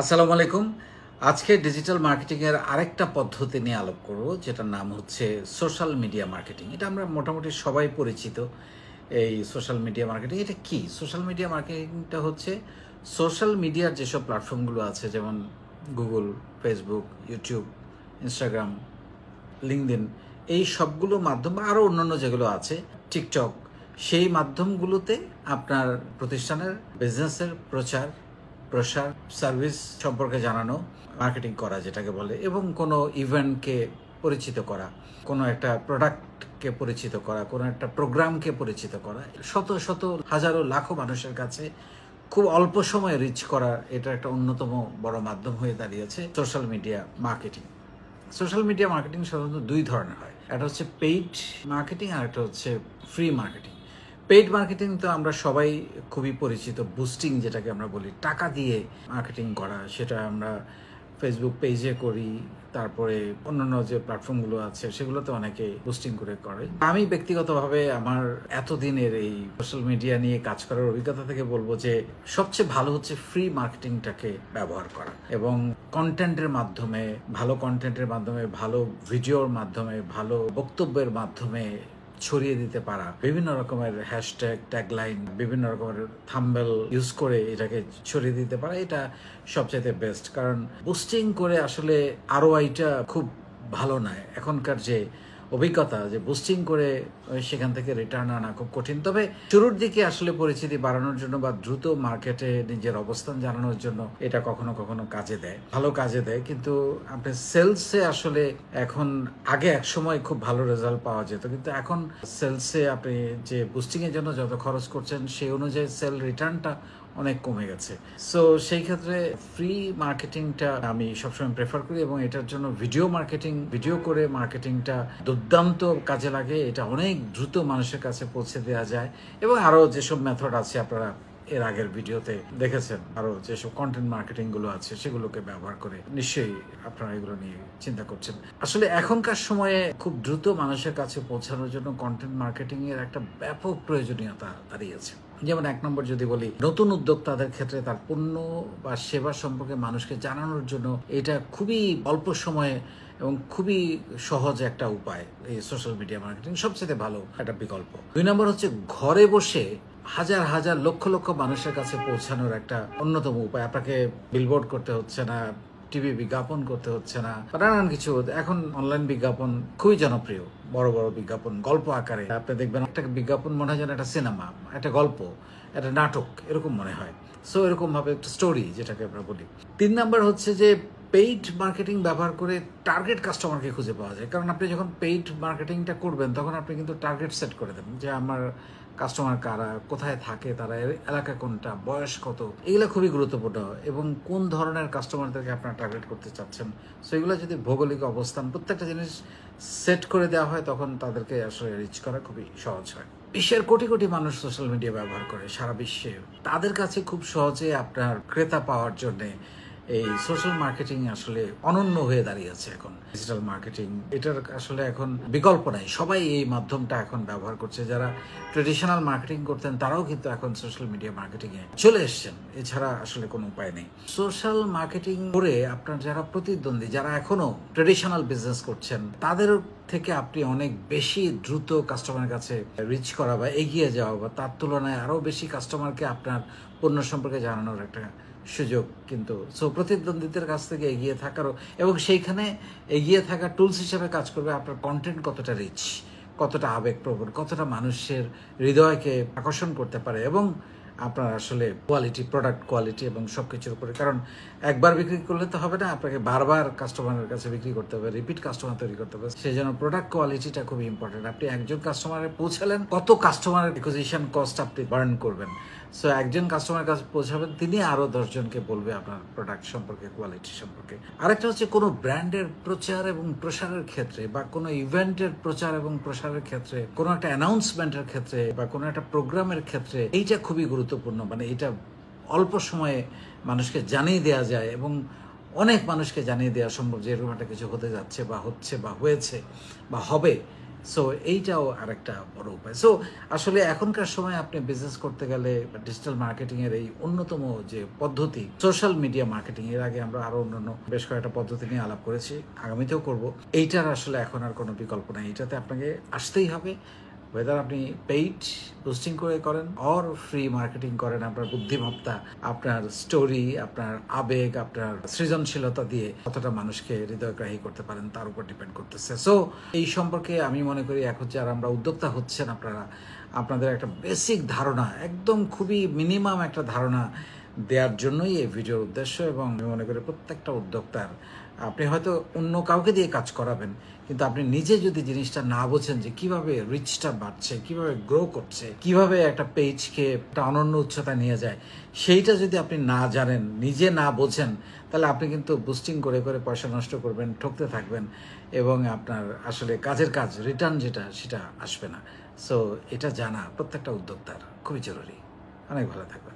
আসসালামু আলাইকুম। আজকে ডিজিটাল মার্কেটিং এর আরেকটা পদ্ধতি নিয়ে আলোপ করব, যেটার নাম হচ্ছে সোশ্যাল মিডিয়া মার্কেটিং। এটা আমরা মোটামুটি সবাই পরিচিত। এই সোশ্যাল মিডিয়া মার্কেটিং এটা কি? সোশ্যাল মিডিয়া মার্কেটিংটা হচ্ছে সোশ্যাল মিডিয়ার যেসব প্ল্যাটফর্মগুলো আছে, যেমন Google, Facebook, YouTube, Instagram, LinkedIn, এই সবগুলো মাধ্যম বা আরও অন্যান্য যেগুলো আছে, টিকটক, সেই মাধ্যমগুলোতে আপনার প্রতিষ্ঠানের বিজনেসের প্রসার, সার্ভিস সম্পর্কে জানানো, মার্কেটিং করা যেটাকে বলে, এবং কোনো ইভেন্টকে পরিচিত করা, কোনো একটা প্রোডাক্টকে পরিচিত করা, কোনো একটা প্রোগ্রামকে পরিচিত করা, শত শত হাজারো লাখো মানুষের কাছে খুব অল্প সময়ে রিচ করা, এটা একটা অন্যতম বড় মাধ্যম হয়ে দাঁড়িয়েছে social media marketing. Social media marketing সাধারণত দুই ধরনের হয়, একটা হচ্ছে পেইড মার্কেটিং আর একটা হচ্ছে ফ্রি মার্কেটিং। পেইড মার্কেটিং তো আমরা সবাই খুবই পরিচিত, বুস্টিং যেটাকে আমরা বলি, টাকা দিয়ে মার্কেটিং করা, সেটা আমরা ফেসবুক পেজে করি, তারপরে অন্যান্য যে প্ল্যাটফর্মগুলো আছে সেগুলোতে অনেকে বুস্টিং করে। আমি ব্যক্তিগতভাবে আমার এতদিনের এই সোশ্যাল মিডিয়া নিয়ে কাজ করার অভিজ্ঞতা থেকে বলবো যে সবচেয়ে ভালো হচ্ছে ফ্রি মার্কেটিংটাকে ব্যবহার করা, এবং কন্টেন্টের মাধ্যমে, ভালো কন্টেন্টের মাধ্যমে, ভালো ভিডিওর মাধ্যমে, ভালো বক্তব্যের মাধ্যমে ছড়িয়ে দিতে পারা, বিভিন্ন রকমের হ্যাশট্যাগ, ট্যাগলাইন, বিভিন্ন রকমের থাম্বনেল ইউজ করে এটাকে ছড়িয়ে দিতে পারা, এটা সবচেয়ে বেস্ট। কারণ বুস্টিং করে আসলে আরওআইটা খুব ভালো নয়। এখনকার যে অভিজ্ঞতা, যে বুস্টিং করে সেখান থেকে রিটার্ন আনা খুব কঠিন। তবে শুরুর দিকে আসলে পরিচিতি বাড়ানোর জন্য বা দ্রুত মার্কেটে নিজের অবস্থান জানানোর জন্য এটা কখনো কখনো কাজে দেয়, ভালো কাজে দেয়। কিন্তু আপনি সেলসে আসলে এখন, আগে এক সময় খুব ভালো রেজাল্ট পাওয়া যেত, কিন্তু এখন সেলসে আপনি যে বুস্টিং এর জন্য যত খরচ করছেন সেই অনুযায়ী সেল রিটার্নটা অনেক কমে গেছে। সো সেই ক্ষেত্রে ফ্রি মার্কেটিংটা আমি সবসময় প্রেফার করি, এবং এটার জন্য ভিডিও করে মার্কেটিংটা দুর্দান্ত কাজে লাগে। এটা অনেক দ্রুত মানুষের কাছে পৌঁছে দেওয়া যায়, এবং আরও যেসব মেথড আছে আপনারা এর আগের ভিডিওতে দেখেছেন, আরও যেসব কন্টেন্ট মার্কেটিং গুলো আছে সেগুলোকে ব্যবহার করে নিশ্চয়ই আপনারা এগুলো নিয়ে চিন্তা করছেন। আসলে এখনকার সময়ে খুব দ্রুত মানুষের কাছে পৌঁছানোর জন্য কন্টেন্ট মার্কেটিং এর একটা ব্যাপক প্রয়োজনীয়তা দাঁড়িয়েছে। যেমন এক নম্বর যদি বলি, নতুন উদ্যোক্তাদের ক্ষেত্রে তার পণ্য বা সেবা সম্পর্কে মানুষকে জানানোর জন্য এটা খুবই অল্প সময়ে এবং খুবই সহজ একটা উপায়। এই সোশ্যাল মিডিয়া মার্কেটিং সবচেয়ে ভালো একটা বিকল্প। দুই নম্বর হচ্ছে ঘরে বসে হাজার হাজার লক্ষ লক্ষ মানুষের কাছে পৌঁছানোর একটা অন্যতম উপায়। আপনাকে বিলবোর্ড করতে হচ্ছে না, টিভি বিজ্ঞাপন করতে হচ্ছে না, নানান কিছু। এখন অনলাইন বিজ্ঞাপন খুবই জনপ্রিয়, বড় বড় বিজ্ঞাপন গল্প আকারে। আপনি দেখবেন একটা বিজ্ঞাপন মনে হয় যেন একটা সিনেমা, একটা গল্প, একটা নাটক, এরকম মনে হয়। সো এরকম ভাবে একটা স্টোরি যেটাকে আমরা বলি। তিন নাম্বার হচ্ছে যে পেইড মার্কেটিং ব্যবহার করে টার্গেট কাস্টমারকে খুঁজে পাওয়া যায়। কারণ আপনি যখন পেইড মার্কেটিংটা করবেন তখন আপনি কিন্তু টার্গেট সেট করে দেন যে আমার কাস্টমার কারা, কোথায় থাকে তারা, এলাকা কোনটা, বয়স কত, এগুলো খুবই গুরুত্বপূর্ণ, এবং কোন ধরনের কাস্টমারদেরকে আপনারা টার্গেট করতে চাচ্ছেন। সো এগুলো যদি ভৌগোলিক অবস্থান, প্রত্যেকটা জিনিস সেট করে দেওয়া হয়, তখন তাদেরকে আসলে রিচ করা খুবই সহজ হয়। বিশ্বের কোটি কোটি মানুষ সোশ্যাল মিডিয়া ব্যবহার করে সারা বিশ্বে। তাদের কাছে খুব সহজে আপনার ক্রেতা পাওয়ার জন্যে এই সোশ্যাল মার্কেটিং আসলে অনন্য হয়ে দাঁড়িয়েছে এখন। ডিজিটাল মার্কেটিং এটার আসলে এখন বিকল্প নাই, সবাই এই মাধ্যমটা এখন ব্যবহার করছে। যারা ট্রেডিশনাল মার্কেটিং করতেন তারাও কিন্তু এখন সোশ্যাল মিডিয়া মার্কেটিং এ চলে এসছেন, এছাড়া আসলে কোনো উপায় নেই। সোশ্যাল মার্কেটিং করে আপনার যারা প্রতিদ্বন্দ্বী, যারা এখনো ট্রেডিশনাল বিজনেস করছেন, তাদের থেকে আপনি অনেক বেশি দ্রুত কাস্টমারের কাছে রিচ করা বা এগিয়ে যাওয়া, বা তার তুলনায় আরও বেশি কাস্টমারকে আপনার পণ্য সম্পর্কে জানানোর একটা সুযোগ কিন্তু। সো প্রতিদ্বন্দ্বীদের কাছ থেকে এগিয়ে থাকারও, এবং সেইখানে এগিয়ে থাকা টুলস হিসেবে কাজ করবে আপনার কন্টেন্ট কতটা রিচ, কতটা আবেগপ্রবণ, কতটা মানুষের হৃদয়কে আকর্ষণ করতে পারে, এবং আপনার আসলে কোয়ালিটি, প্রোডাক্ট কোয়ালিটি এবং সব কিছুর উপরে। কারণ একবার বিক্রি করলে তো হবে না, আপনাকে বারবার কাস্টমারের কাছে বিক্রি করতে হবে, রিপিট কাস্টমার তৈরি করতে হবে। সেই জন্য প্রোডাক্ট কোয়ালিটিটা খুবই ইম্পর্টেন্ট। আপনি একজন কাস্টমারে পৌঁছালেন, কত কাস্টমারের অ্যাকুইজিশন কস্ট আপনি বার্ন করবেন। সো একজন কাস্টমারের কাছে পৌঁছাবেন, তিনি আরও 10 জনকে বলবে আপনার প্রোডাক্ট সম্পর্কে, কোয়ালিটি সম্পর্কে। আরেকটা হচ্ছে কোনো ব্র্যান্ডের প্রচার এবং প্রসারের ক্ষেত্রে, বা কোনো ইভেন্টের প্রচার এবং প্রসারের ক্ষেত্রে, কোনো একটা অ্যানাউন্সমেন্টের ক্ষেত্রে, বা কোনো একটা প্রোগ্রামের ক্ষেত্রে এইটা খুবই গুরুত্বপূর্ণ। মানে এটা অল্প সময়ে মানুষকে জানিয়ে দেওয়া যায়, এবং অনেক মানুষকে জানিয়ে দেওয়া সম্ভব যে এরকম একটা কিছু হতে যাচ্ছে, বা হচ্ছে, বা হয়েছে, বা হবে। সো এইটাও আরেকটা বড় উপায়। সো আসলে এখনকার সময় আপনি বিজনেস করতে গেলে ডিজিটাল মার্কেটিং এর এই অন্যতম যে পদ্ধতি সোশ্যাল মিডিয়া মার্কেটিং, এর আগে আমরা আরো অন্যান্য বেশ কয়েকটা পদ্ধতি নিয়ে আলাপ করেছি, আগামীতেও করব। এইটার আসলে এখন আর কোনো বিকল্প নাই, এটাতে আপনাকে আসতেই হবে। ওয়েদার আপনি পেইড বুস্টিং করে করেন অর ফ্রি মার্কেটিং করেন, আপনার বুদ্ধিমত্তা, আপনার স্টোরি, আপনার আবেগ, আপনার সৃজনশীলতা দিয়ে কতটা মানুষকে হৃদয়গ্রাহী করতে পারেন তার উপর ডিপেন্ড করতেছে। সো এই সম্পর্কে আমি মনে করি এখন যারা আমরা উদ্যোক্তা হচ্ছেন, আপনাদের একটা বেসিক ধারণা, একদম খুবই মিনিমাম একটা ধারণা দেওয়ার জন্যই এই ভিডিওর উদ্দেশ্য। এবং আমি মনে করি প্রত্যেকটা উদ্যোক্তার, আপনি হয়তো অন্য কাউকে দিয়ে কাজ করাবেন, কিন্তু আপনি নিজে যদি জিনিসটা না বোঝেন যে কিভাবে রিচটা বাড়ছে, কিভাবে গ্রো করছে, কিভাবে একটা পেজকে একটা অনন্য উচ্চতা নিয়ে যায়, সেইটা যদি আপনি না জানেন, নিজে না বোঝেন, তাহলে আপনি কিন্তু বুস্টিং করে করে পয়সা নষ্ট করবেন, ঠকতে থাকবেন, এবং আপনার আসলে কাজের কাজ রিটার্ন যেটা সেটা আসবে না। সো এটা জানা প্রত্যেকটা উদ্যোক্তার খুবই জরুরি। অনেক ভালো থাকবেন।